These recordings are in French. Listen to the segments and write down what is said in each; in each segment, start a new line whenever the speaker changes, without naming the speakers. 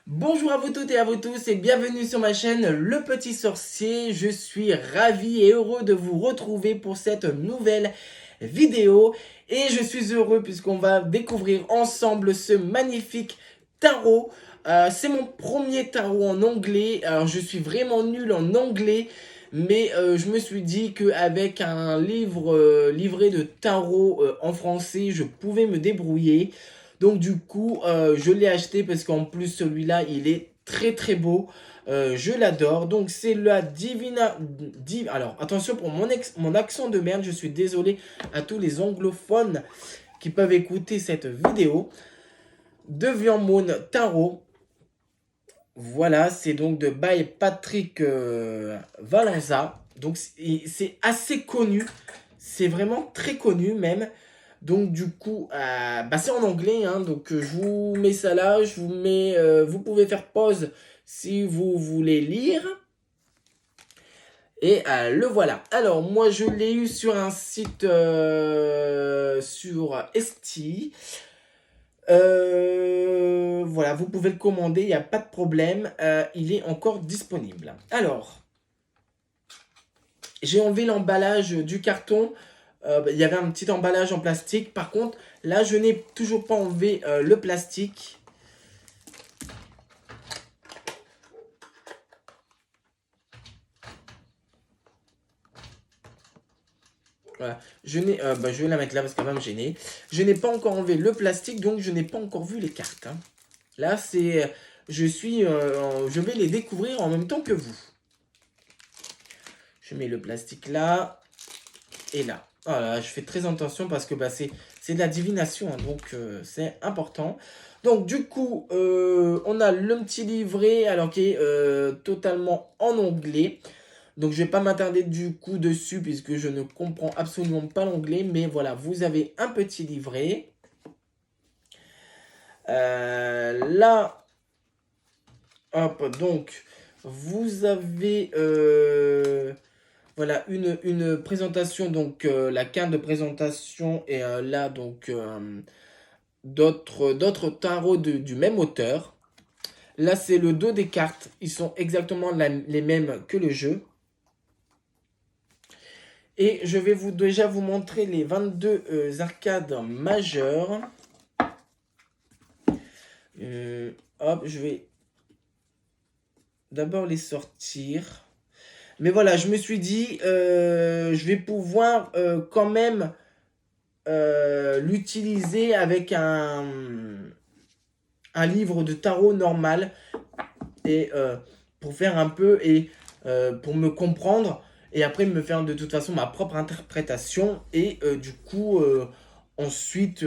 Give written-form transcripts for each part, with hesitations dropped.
Bonjour à vous toutes et à vous tous et bienvenue sur ma chaîne Le Petit Sorcier. Je suis ravi et heureux de vous retrouver pour cette nouvelle vidéo. Et je suis heureux puisqu'on va découvrir ensemble ce magnifique tarot. C'est mon premier tarot en anglais. Alors je suis vraiment nul en anglais. Mais je me suis dit qu'avec un livre livré de tarot en français, je pouvais me débrouiller. Donc du coup, je l'ai acheté parce qu'en plus celui-là, il est très très beau. Je l'adore. Donc c'est la Alors attention pour mon accent de merde, je suis désolé à tous les anglophones qui peuvent écouter cette vidéo. Deviant Moon Tarot. Voilà, c'est donc de by Patrick Valenza. Donc c'est assez connu. C'est vraiment très connu même. Donc du coup, c'est en anglais, hein, donc je vous mets ça là, je vous mets, vous pouvez faire pause si vous voulez lire. Et le voilà. Alors moi je l'ai eu sur un site sur Etsy. Voilà, vous pouvez le commander, il n'y a pas de problème. Il est encore disponible. Alors, j'ai enlevé l'emballage du carton. Il y avait un petit emballage en plastique. Par contre, là, je n'ai toujours pas enlevé le plastique. Voilà. Je vais la mettre là parce qu'elle va me gêner. Je n'ai pas encore enlevé le plastique, donc je n'ai pas encore vu les cartes, hein. Là, c'est... je vais les découvrir en même temps que vous. Je mets le plastique là et là. Voilà, je fais très attention parce que c'est de la divination, hein, donc c'est important. Donc du coup, on a le petit livret alors qui est totalement en anglais. Donc je vais pas m'attarder du coup dessus puisque je ne comprends absolument pas l'anglais. Mais voilà, vous avez un petit livret. Là, hop, donc vous avez voilà une présentation, donc la carte de présentation et là donc d'autres tarots du même auteur. Là c'est le dos des cartes, ils sont exactement les mêmes que le jeu. Et je vais déjà vous montrer les 22 arcades majeures. Hop, je vais d'abord les sortir. Mais voilà, je me suis dit, je vais pouvoir quand même l'utiliser avec un livre de tarot normal. Et pour faire un peu et pour me comprendre. Et après me faire de toute façon ma propre interprétation. Et du coup, ensuite,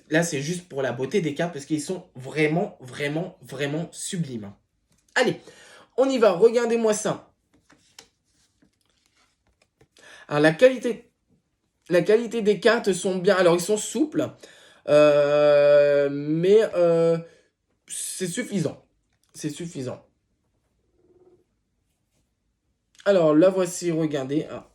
là c'est juste pour la beauté des cartes parce qu'ils sont vraiment, vraiment, vraiment sublimes. Allez, on y va, regardez-moi ça. Alors la qualité des cartes sont bien. Alors ils sont souples, mais c'est suffisant. C'est suffisant. Alors la voici, regardez. Ah.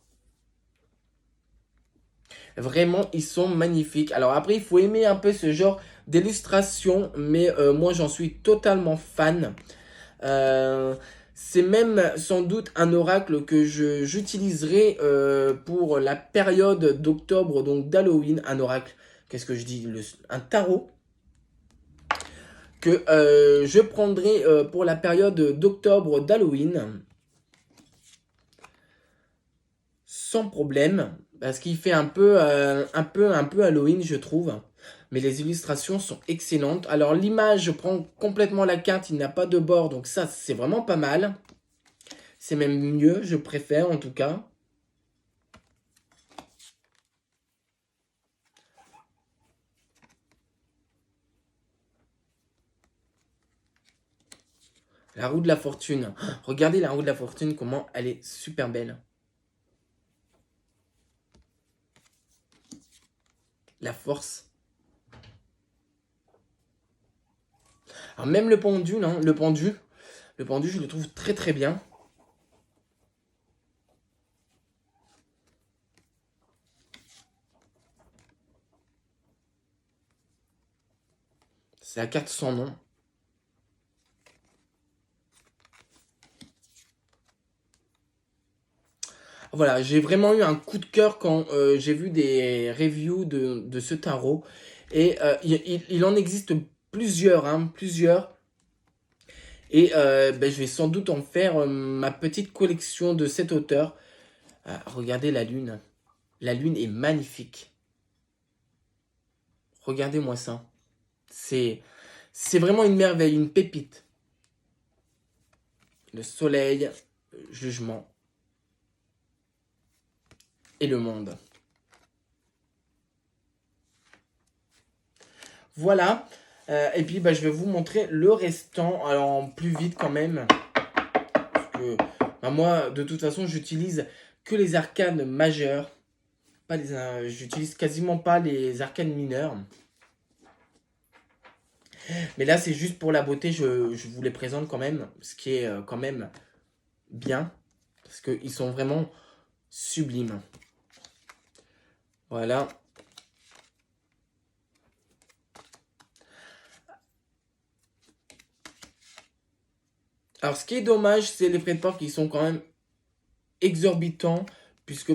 Vraiment, ils sont magnifiques. Alors après, il faut aimer un peu ce genre d'illustration, mais moi j'en suis totalement fan. C'est même sans doute un oracle que j'utiliserai pour la période d'octobre, donc d'Halloween. Un oracle, qu'est-ce que je dis, un tarot que je prendrai pour la période d'octobre d'Halloween. Sans problème, parce qu'il fait un peu Halloween, je trouve. Mais les illustrations sont excellentes. Alors l'image, je prends complètement la carte, il n'a pas de bord, donc ça c'est vraiment pas mal. C'est même mieux, je préfère en tout cas. La roue de la fortune. Regardez la roue de la fortune, comment elle est super belle. La force. Alors même le pendule, hein, le pendu, je le trouve très très bien. C'est la carte sans nom. Voilà, j'ai vraiment eu un coup de cœur quand j'ai vu des reviews de ce tarot. Et il en existe plusieurs, hein, plusieurs. Et je vais sans doute en faire ma petite collection de cet auteur. Regardez la lune. La lune est magnifique. Regardez-moi ça. C'est vraiment une merveille, une pépite. Le soleil, le jugement et le monde. Voilà. Et puis, je vais vous montrer le restant. Alors, plus vite quand même. Parce que moi, de toute façon, j'utilise que les arcanes majeures. J'utilise quasiment pas les arcanes mineurs. Mais là, c'est juste pour la beauté. Je vous les présente quand même. Ce qui est quand même bien. Parce qu'ils sont vraiment sublimes. Voilà. Alors, ce qui est dommage, c'est les frais de port qui sont quand même exorbitants. Puisque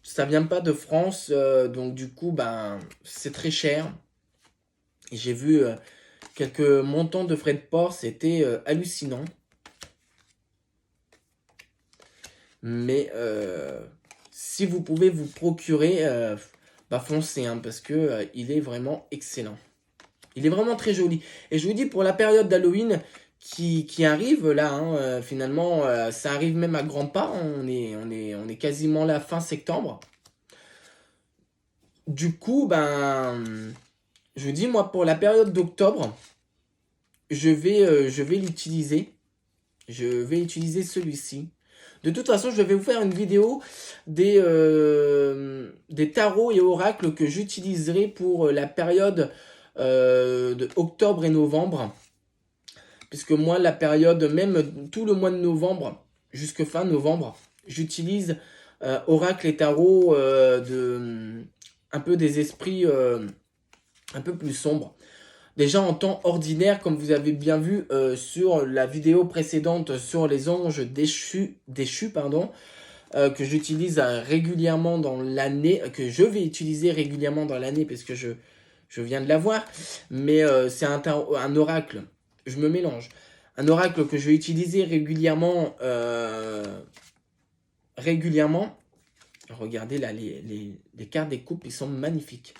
ça vient pas de France. Donc, du coup, c'est très cher. J'ai vu quelques montants de frais de port. C'était hallucinant. Mais si vous pouvez vous procurer, foncez, hein, parce que il est vraiment excellent. Il est vraiment très joli. Et je vous dis, pour la période d'Halloween qui arrive là, hein, finalement, ça arrive même à grands pas. On est quasiment là fin septembre. Du coup, je vous dis, moi, pour la période d'octobre, je vais l'utiliser. Je vais utiliser celui-ci. De toute façon, je vais vous faire une vidéo des tarots et oracles que j'utiliserai pour la période de octobre et novembre. Puisque moi, la période, même tout le mois de novembre, jusque fin novembre, j'utilise oracles et tarots un peu des esprits un peu plus sombres. Déjà en temps ordinaire, comme vous avez bien vu sur la vidéo précédente sur les anges déchus, que j'utilise régulièrement dans l'année, que je vais utiliser régulièrement dans l'année parce que je viens de l'avoir, mais c'est un oracle, je me mélange, un oracle que je vais utiliser régulièrement, Regardez là, les cartes des coupes, ils sont magnifiques.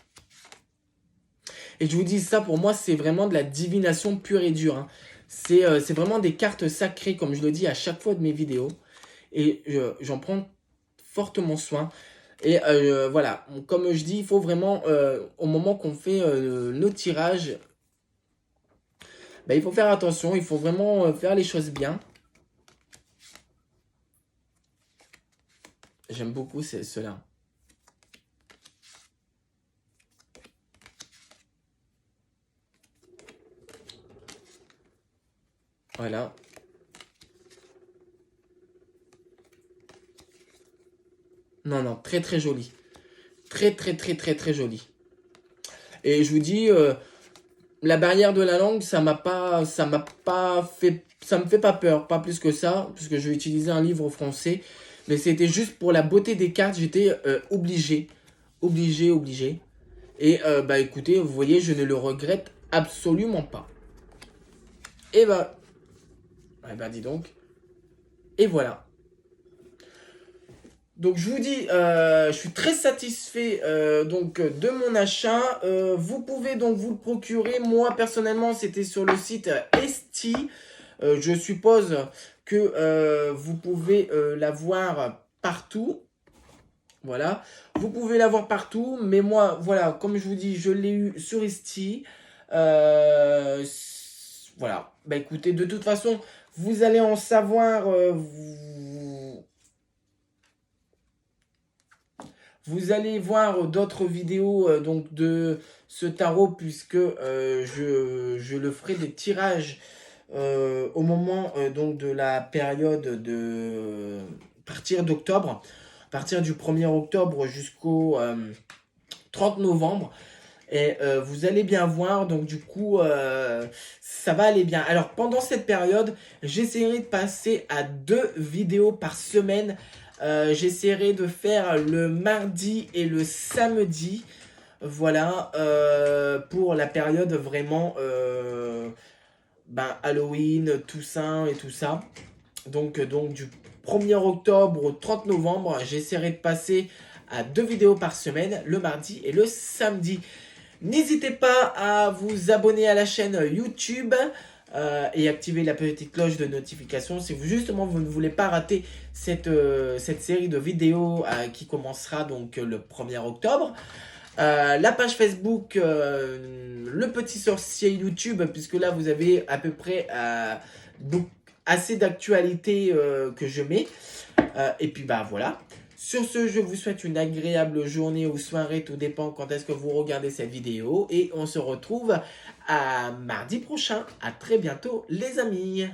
Et je vous dis ça, pour moi, c'est vraiment de la divination pure et dure. Hein. C'est vraiment des cartes sacrées, comme je le dis à chaque fois de mes vidéos. Et j'en prends fortement soin. Et voilà, comme je dis, il faut vraiment, au moment qu'on fait nos tirages, il faut faire attention, il faut vraiment faire les choses bien. J'aime beaucoup cela. Voilà. Non, non, très très joli. Très très très très très joli. Et je vous dis, la barrière de la langue, ça me fait pas peur, pas plus que ça, puisque je vais utiliser un livre français. Mais c'était juste pour la beauté des cartes, j'étais obligé. Et écoutez, vous voyez, je ne le regrette absolument pas. Et dis donc. Et voilà. Donc je vous dis, je suis très satisfait de mon achat. Vous pouvez donc vous le procurer. Moi personnellement, c'était sur le site Esti. Je suppose que vous pouvez l'avoir partout. Voilà, vous pouvez l'avoir partout, mais moi, voilà, comme je vous dis, je l'ai eu sur Esti. Voilà, écoutez, de toute façon, vous allez en savoir, vous allez voir d'autres vidéos de ce tarot, puisque je le ferai des tirages au moment de la période de partir d'octobre. À partir du 1er octobre jusqu'au 30 novembre. Et vous allez bien voir, donc du coup, ça va aller bien. Alors pendant cette période, j'essaierai de passer à 2 vidéos par semaine. J'essaierai de faire le mardi et le samedi. Voilà, pour la période vraiment Halloween, Toussaint et tout ça. Donc du 1er octobre au 30 novembre, j'essaierai de passer à 2 vidéos par semaine, le mardi et le samedi. N'hésitez pas à vous abonner à la chaîne YouTube et activer la petite cloche de notification si justement vous ne voulez pas rater cette série de vidéos qui commencera donc le 1er octobre. La page Facebook, le petit sorcier YouTube, puisque là vous avez à peu près donc, assez d'actualités que je mets. Et puis voilà. Sur ce, je vous souhaite une agréable journée ou soirée, tout dépend quand est-ce que vous regardez cette vidéo. Et on se retrouve à mardi prochain. À très bientôt les amis.